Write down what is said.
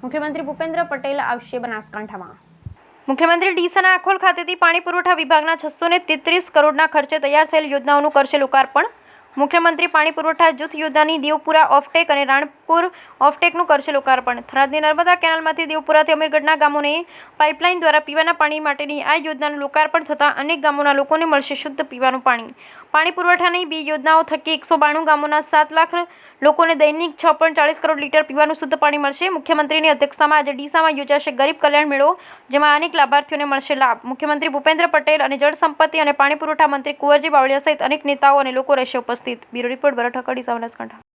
મુખ્યમંત્રી ભૂપેન્દ્ર પટેલ આવશે બનાસકાંઠામાં। મુખ્યમંત્રી ડીસાના આખોલ ખાતેથી પાણી પુરવઠા વિભાગના 633 કરોડના ખર્ચે તૈયાર થયેલ યોજનાઓનું કરશે લોકાર્પણ। મુખ્યમંત્રી પાણી પુરવઠા જૂથ યોજનાની દેવપુરા ઓફટેક અને રાણપુર ઓફટેકનું કરશે લોકાર્પણ। થરાદની નર્મદા કેનાલમાંથી દેવપુરાથી અમીરગઢના ગામોને પાઇપલાઇન દ્વારા પીવાના પાણી માટેની આ યોજનાનું લોકાર્પણ થતાં અનેક ગામોના લોકોને મળશે શુદ્ધ પીવાનું પાણી। પાણી પુરવઠાની 2 યોજનાઓ થકી 192 ગામોના 7 લાખ લોકોને દૈનિક 6.40 કરોડ લીટર પીવાનું શુદ્ધ પાણી મળશે। મુખ્યમંત્રીની અધ્યક્ષતામાં આજે ડીસામાં યોજાશે ગરીબ કલ્યાણ મેળો, જેમાં અનેક લાભાર્થીઓને મળશે લાભ। મુખ્યમંત્રી ભૂપેન્દ્ર પટેલ અને જળ સંપત્તિ અને પાણી પુરવઠા મંત્રી કુંવરજી બાવળિયા સહિત અનેક નેતાઓ અને લોકો રહેશે ઉપસ્થિત। બ્યુરો રિપોર્ટ, ભરત હકડી, બનાસકાંઠા।